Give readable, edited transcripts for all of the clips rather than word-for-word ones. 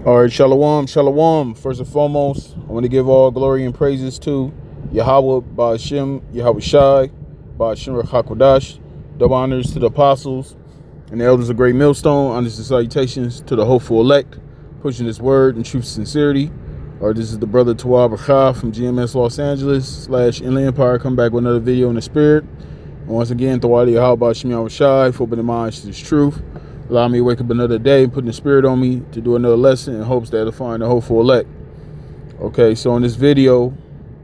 All right, shalom, shalom. First and foremost, I want to give all glory and praises to Yahweh, Ba'ashem, Yahweh Shai, Ba'ashem HaKodash. Double honors to the apostles and the elders of Great Millstone. Honors and salutations to the hopeful elect, pushing this word in truth and sincerity. Or this is the brother Tawab Rakha from GMS Los Angeles / Inland Empire. Come back with another video in the spirit. And once again, Tawadi Yahweh, Ba'ashem, Yahweh Shai, for opening my eyes to this truth. Allow me to wake up another day and putting the spirit on me to do another lesson in hopes that it'll find the hopeful elect. Okay, so in this video,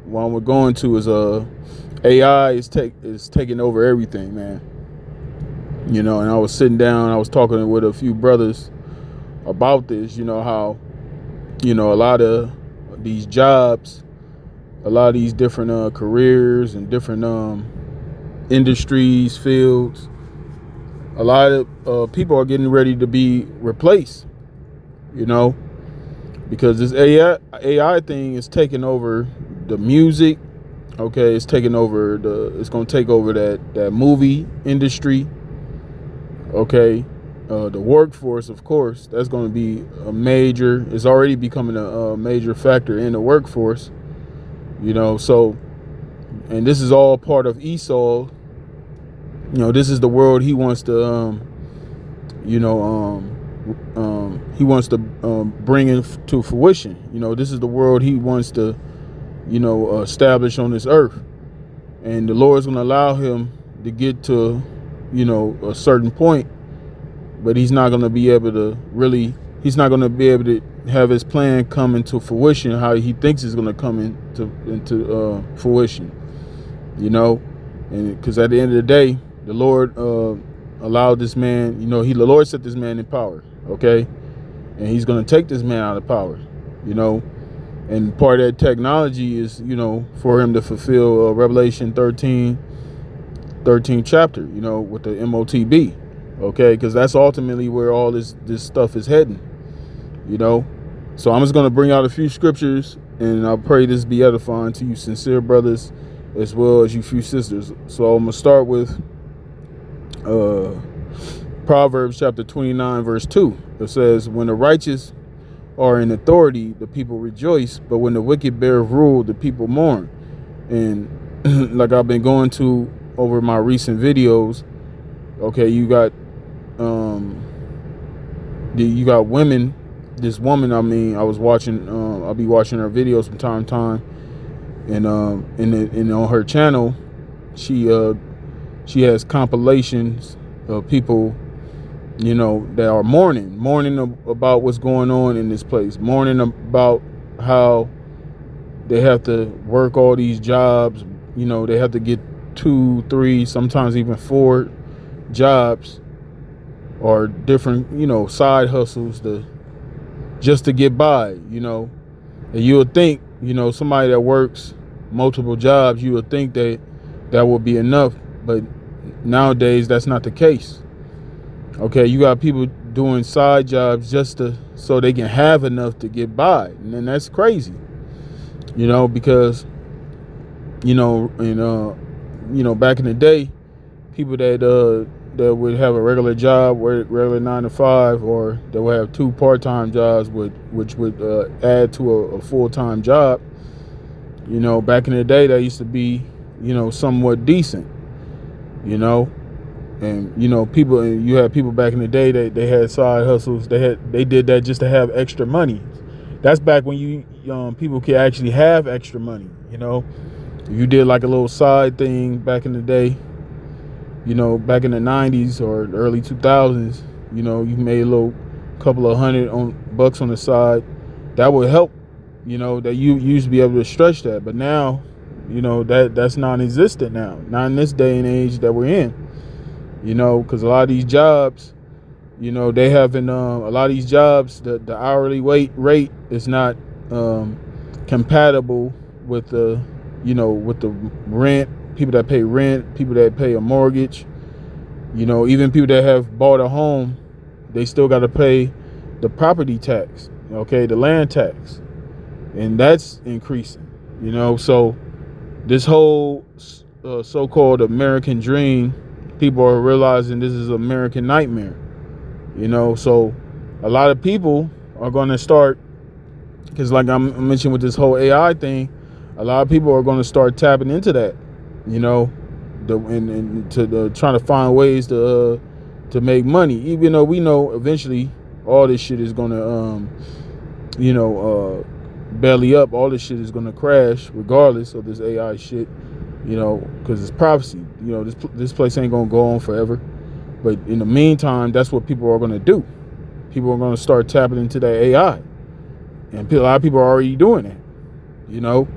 what we're going to is AI is taking over everything, man. You know, and I was sitting down, I was talking with a few brothers about this, you know, how, you know, a lot of these jobs, a lot of these different careers and different industries, fields, a lot of people are getting ready to be replaced, you know, because this AI thing is taking over the music. Okay, it's taking over it's going to take over that movie industry. Okay, the workforce, of course, that's going to be it's already becoming a major factor in the workforce, you know. So, and this is all part of Esau. You know, this is the world he wants to, he wants to bring into fruition. You know, this is the world he wants to, establish on this earth. And the Lord's going to allow him to get to, a certain point, but he's not going to be able to he's not going to be able to have his plan come into fruition how he thinks it's going to come into fruition, you know, and because at the end of the day, the Lord allowed this man, the Lord set this man in power, okay? And he's going to take this man out of power, and part of that technology is, for him to fulfill Revelation 13 chapter, with the MOTB, okay? Because that's ultimately where all this stuff is heading, So I'm just going to bring out a few scriptures, and I pray this be edifying to you sincere brothers as well as you few sisters. So I'm going to start with Proverbs chapter 29 verse 2. It says, when the righteous are in authority, the people rejoice, but when the wicked bear rule, the people mourn. And like I've been going to over my recent videos, okay, you got women. This woman, I was watching, I'll be watching her videos from time to time, and on her channel, she has compilations of people, that are mourning about what's going on in this place, mourning about how they have to work all these jobs. They have to get 2, 3, sometimes even 4 jobs or different, side hustles just to get by, And you would think, somebody that works multiple jobs, you would think that would be enough, but nowadays that's not the case. Okay, you got people doing side jobs just so they can have enough to get by, and then that's crazy. Because back in the day, people that would have a regular job, regular 9 to 5, or that would have 2 part-time jobs, which would add to a full-time job. Back in the day, that used to be somewhat decent. And you had people back in the day that they had side hustles. They did that just to have extra money. That's back when people could actually have extra money. If you did like a little side thing back in the day, back in the 90s or early 2000s, you made a little couple of $100 on the side, that would help, that you used to be able to stretch that. But now, that's non-existent now, not in this day and age that we're in. Because a lot of these jobs, they haven't, a lot of these jobs, the hourly rate is not compatible with the, with the rent, people that pay rent, people that pay a mortgage, even people that have bought a home, they still got to pay the property tax, okay, the land tax, and that's increasing, so this whole so-called American dream, people are realizing this is an American nightmare, so a lot of people are going to start, because like I mentioned with this whole AI thing, a lot of people are going to start tapping into that, you know, and to trying to find ways to make money, even though we know eventually all this shit is going to, belly up. All this shit is going to crash regardless of this AI shit, you know, because it's prophecy. You know, this place ain't going to go on forever. But in the meantime, that's what people are going to do. People are going to start tapping into that AI. And a lot of people are already doing that, you know.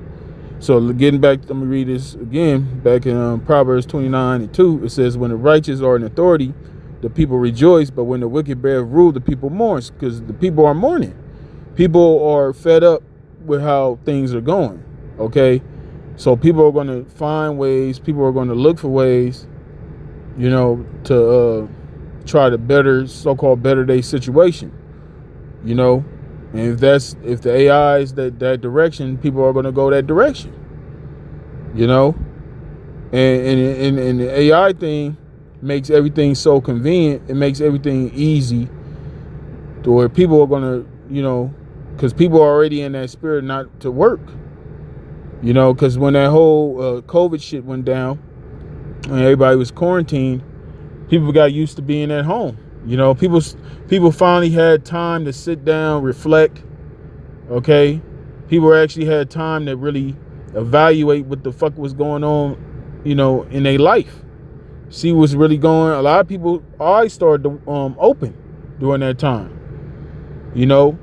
So getting back, let me read this again. Back in Proverbs 29:2, it says, when the righteous are in authority, the people rejoice. But when the wicked bear rule, the people mourns, because the people are mourning. People are fed up with how things are going, okay? So people are going to find ways. People are going to look for ways, you know, to try to so-called better their situation, you know. And if the AI is that direction, people are going to go that direction, you know. And the AI thing makes everything so convenient. It makes everything easy to where people are going to, you know, because people are already in that spirit not to work, you know. Because when that whole COVID shit went down and everybody was quarantined, people got used to being at home. You know, people finally had time to sit down, reflect, okay? People actually had time to really evaluate what the fuck was going on, you know, in their life. See what's really going on. A lot of people eyes started to open during that time, you know?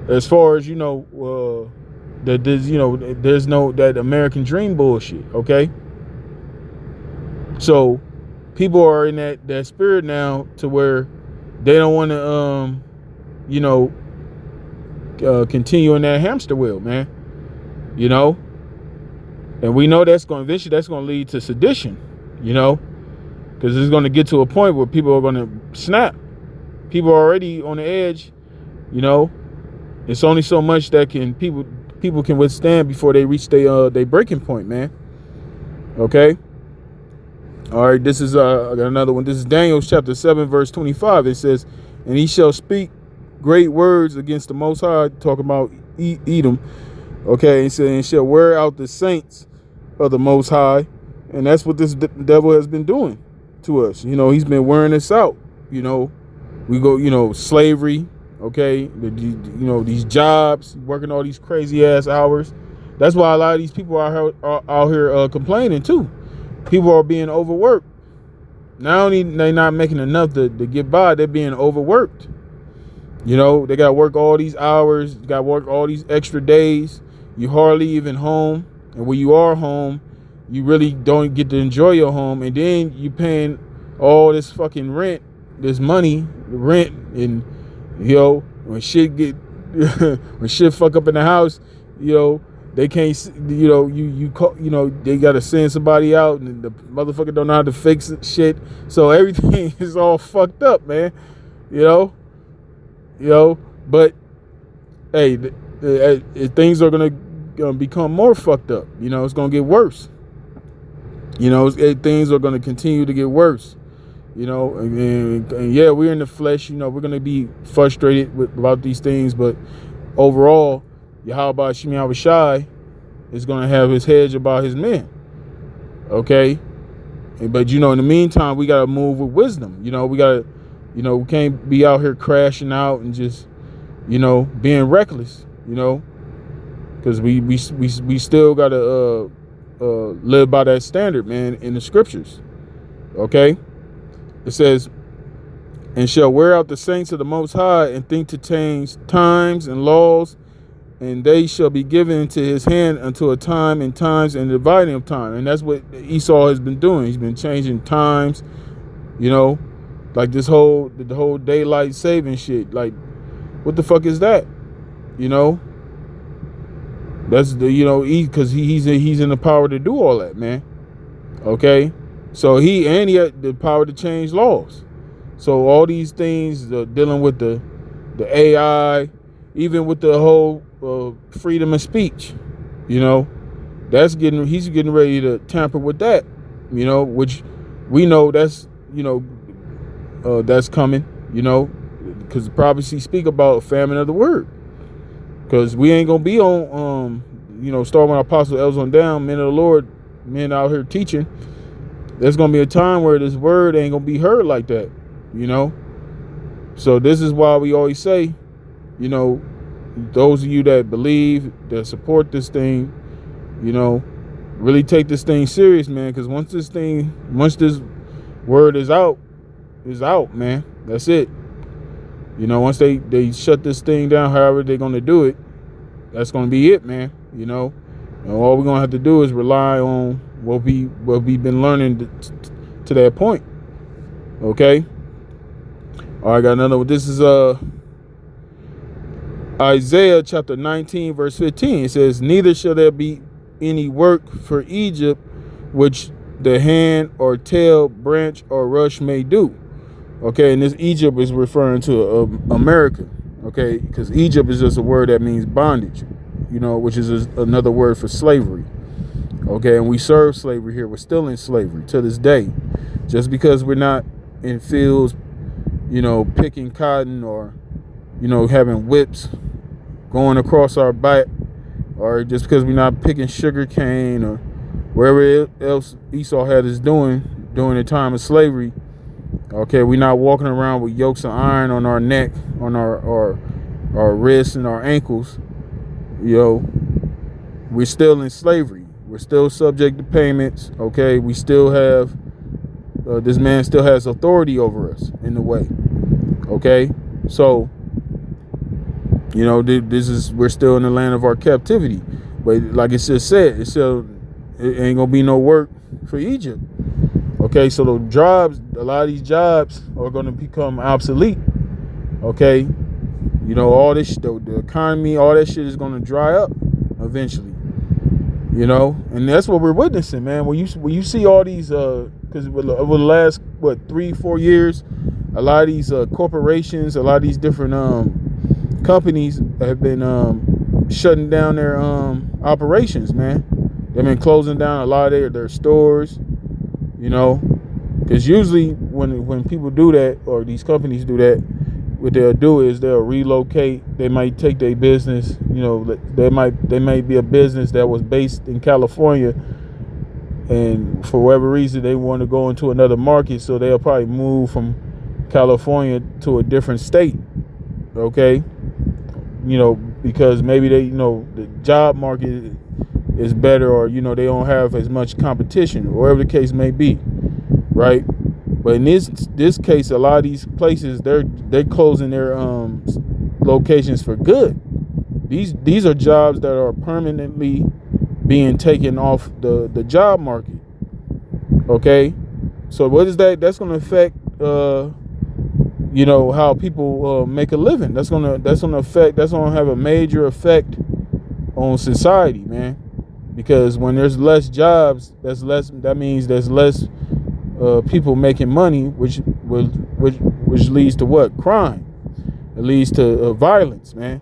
As far as, you know, that there's, you know, there's no that American dream bullshit, okay? So people are in that spirit now to where they don't want to, you know, continue in that hamster wheel, man. You know, and we know that's going to lead to sedition, you know, because it's going to get to a point where people are going to snap. People are already on the edge, you know. It's only so much that people can withstand before they reach their breaking point, man. Okay. All right, this is I got another one. This is Daniel chapter 7, verse 25. It says, and he shall speak great words against the Most High, talking about Edom. Okay, he said, and shall wear out the saints of the Most High. And that's what this devil has been doing to us. You know, he's been wearing us out. You know, we go, you know, slavery, okay, you know, these jobs, working all these crazy ass hours. That's why a lot of these people are out here complaining too. People are being overworked. Not only they're not making enough to get by, they're being overworked. You know, they got to work all these hours, got to work all these extra days. You hardly even home. And when you are home, you really don't get to enjoy your home. And then you paying all this fucking rent, this money, rent. And, you know, when shit when shit fuck up in the house, you know, they can't, you know, you call, you know, they got to send somebody out and the motherfucker don't know how to fix it, shit. So everything is all fucked up, man. You know, but hey, things are going to become more fucked up. You know, it's going to get worse. You know, things are going to continue to get worse. You know, and yeah, we're in the flesh. You know, we're going to be frustrated about these things, but overall, Yahweh Shemi Abishai is going to have his hedge about his men. Okay? But, you know, in the meantime, we got to move with wisdom. You know, we got to, you know, we can't be out here crashing out and just, you know, being reckless, you know, because we still got to live by that standard, man, in the scriptures. Okay? It says, and shall wear out the saints of the Most High and think to change times and laws, and they shall be given into his hand until a time and times and dividing of time. And that's what Esau has been doing. He's been changing times, you know, like the whole daylight saving shit. Like, what the fuck is that? You know, that's the, you know, because he's in the power to do all that, man. Okay, so he had the power to change laws. So all these things dealing with the AI, even with the whole freedom of speech, you know, he's getting ready to tamper with that, you know, which we know that's, you know, that's coming, you know, because the prophecy speak about a famine of the word. Because we ain't gonna be on, starting with Apostle Els on down, men of the Lord, men out here teaching. There's gonna be a time where this word ain't gonna be heard like that, So this is why we always say, those of you that believe, that support this thing, really take this thing serious, man. Because once this word is out, man. That's it. Once they shut this thing down, however they're gonna do it, that's gonna be it, man. And all we're gonna have to do is rely on what we've been learning to that point. Okay. All right, got another one. This is Isaiah chapter 19, verse 15. It says, "Neither shall there be any work for Egypt, which the hand or tail, branch or rush may do." Okay, and this Egypt is referring to America. Okay, because Egypt is just a word that means bondage, which is another word for slavery. Okay, and we serve slavery here. We're still in slavery to this day. Just because we're not in fields, picking cotton or, having whips going across our back, or just because we're not picking sugar cane or wherever else Esau had us doing during the time of slavery. Okay, we're not walking around with yokes of iron on our neck, on our wrists and our ankles. We're still in slavery. We're still subject to payments. Okay, we still have this man still has authority over us in the way. Okay, so we're still in the land of our captivity. But like it just said, it ain't gonna be no work for Egypt. Okay, so a lot of these jobs are gonna become obsolete. Okay, all this, the economy, all that shit is gonna dry up eventually. And that's what we're witnessing, man. When you see all these, because over the last 3-4 years, a lot of these corporations, a lot of these different companies have been shutting down their operations, man. They've been closing down a lot of their stores, because usually when people do that, or these companies do that, what they'll do is they'll relocate. They might take their business, they might be a business that was based in California, and for whatever reason they want to go into another market, so they'll probably move from California to a different state. Okay, because maybe the job market is better, or they don't have as much competition, or whatever the case may be, right? But in this case, a lot of these places, they're closing their locations for good. These are jobs that are permanently being taken off the job market. Okay, so what is that? That's going to affect how people make a living. That's gonna have a major effect on society, man. Because when there's less jobs, that means there's less people making money, which leads to what? Crime. It leads to violence, man.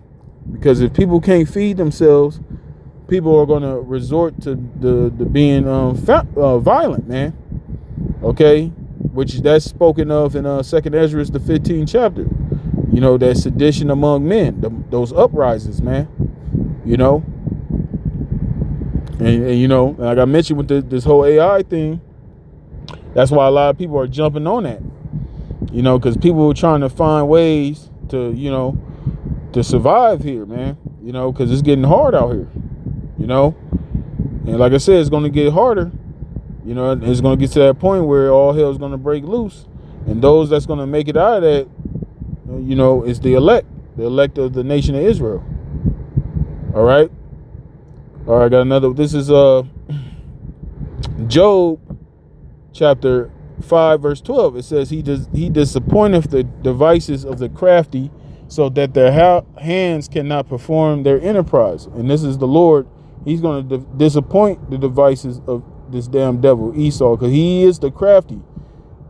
Because if people can't feed themselves, people are going to resort to the being violent, man. Okay, which that's spoken of in 2nd Ezra, the 15th chapter. That sedition among men, those uprisings, man. And like I mentioned with this whole AI thing, that's why a lot of people are jumping on that. Because people are trying to find ways to survive here, man. Because it's getting hard out here. And like I said, it's going to get harder. It's going to get to that point where all hell is going to break loose. And those that's going to make it out of that, is the elect of the nation of Israel. All right. All right, got another. This is Job chapter 5, verse 12. It says, he disappointeth the devices of the crafty, so that their hands cannot perform their enterprise. And this is the Lord. He's going to disappoint the devices of this damn devil Esau, because he is the crafty.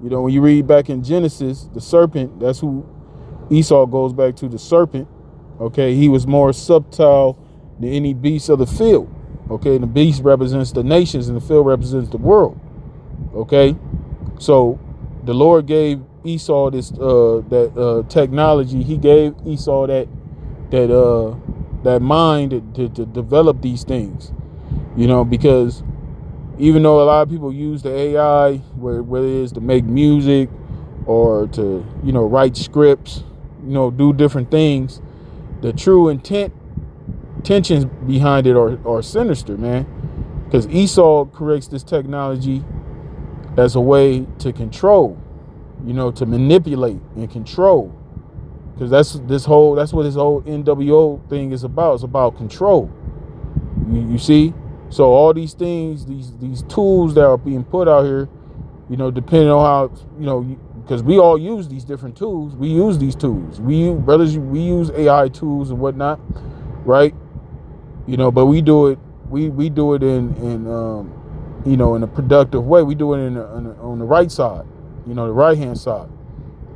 When you read back in Genesis, the serpent, that's who Esau goes back to, the serpent. Okay, he was more subtle than any beast of the field. Okay, the beast represents the nations and the field represents the world. Okay, so the Lord gave Esau this technology. He gave Esau that mind to develop these things, you know, because even though a lot of people use the AI, whether it is to make music or to, you know, write scripts, you know, do different things, the true intentions behind it are sinister, man. Because Esau creates this technology as a way to control, you know, to manipulate and control. Because that's what this whole NWO thing is about. It's about control. You see? So all these things, these tools that are being put out here, you know, depending on how, you know, because we all use these different tools. We use these tools. We use AI tools and whatnot, right? You know, but we do it. We do it in you know, in a productive way. We do it on the right side, you know, the right hand side.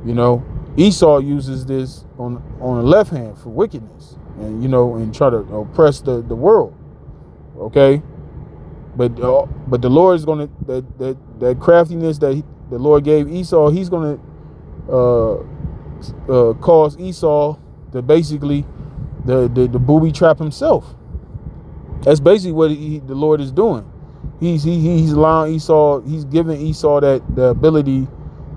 You know, Esau uses this on the left hand for wickedness, and, you know, and try to oppress the world. Okay, but the Lord is going to that craftiness that the Lord gave Esau. He's going to cause Esau to basically the booby trap himself. That's basically what the Lord is doing. He's allowing Esau. He's giving Esau the ability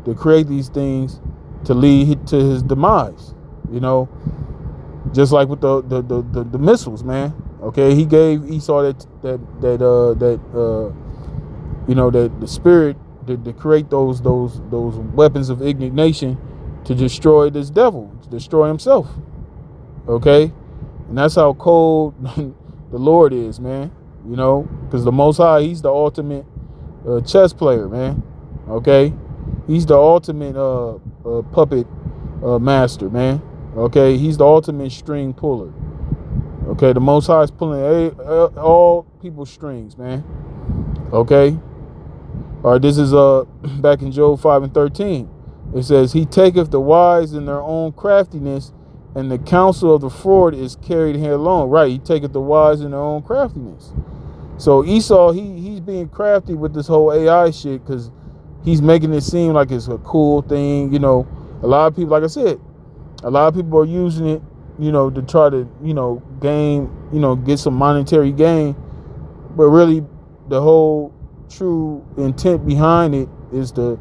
to create these things to lead to his demise. You know, just like with the missiles, man. Okay, he gave Esau that you know, that the spirit to create those weapons of indignation to destroy this devil, to destroy himself. Okay, and that's how cold the Lord is, man. You know, because the Most High, he's the ultimate chess player, man. Okay, he's the ultimate puppet master, man. Okay, he's the ultimate string puller. Okay, the Most High is pulling all people's strings, man. Okay. All right, this is back in Job 5:13. It says, he taketh the wise in their own craftiness, and the counsel of the forward is carried headlong. Right, he taketh the wise in their own craftiness. So Esau, he's being crafty with this whole AI shit, because he's making it seem like it's a cool thing. You know, a lot of people, like I said, a lot of people are using it, you know, to try to, you know, gain, you know, get some monetary gain. But really, the whole true intent behind it is to,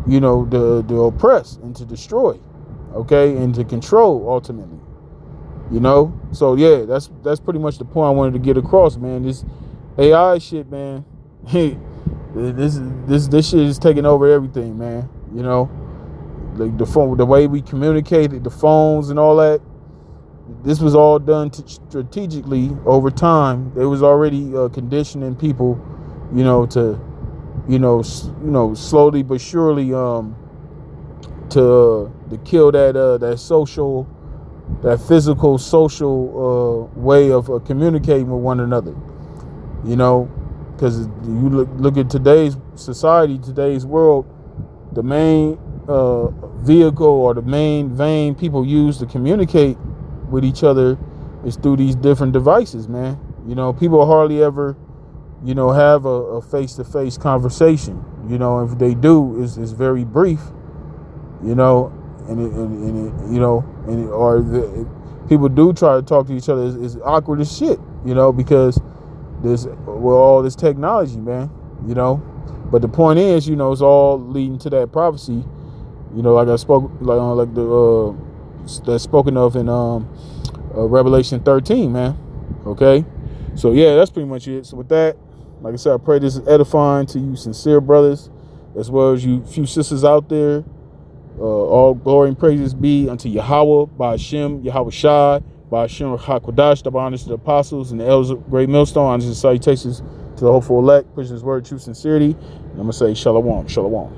you know, to oppress and to destroy, okay, and to control ultimately. You know, so yeah, that's pretty much the point I wanted to get across, man. This AI shit, man. Hey, this shit is taking over everything, man. You know, like the phone, the way we communicated, the phones and all that. This was all done strategically over time. They was already conditioning people, you know, to, you know, slowly but surely, to kill that social, that physical social way of communicating with one another. You know, because you look at today's society, today's world, the main vehicle or the main vein people use to communicate with each other is through these different devices, man. You know, people hardly ever, you know, have a face-to-face conversation. You know, if they do, it's very brief. You know, people do try to talk to each other. It's awkward as shit. You know, because all this technology, man. You know, but the point is, you know, it's all leading to that prophecy. You know, like I spoke, like that's spoken of in Revelation 13, man. Okay, so yeah, that's pretty much it. So with that, like I said, I pray this is edifying to you sincere brothers, as well as you few sisters out there. All glory and praises be unto Yahweh, by Hashem, Yahweh Shai, by Hashem HaKodash, the honors to the apostles and the elders of Great Millstone, honors and salutations to the hopeful elect, pushing his word, true sincerity. And I'm going to say shalom, shalom.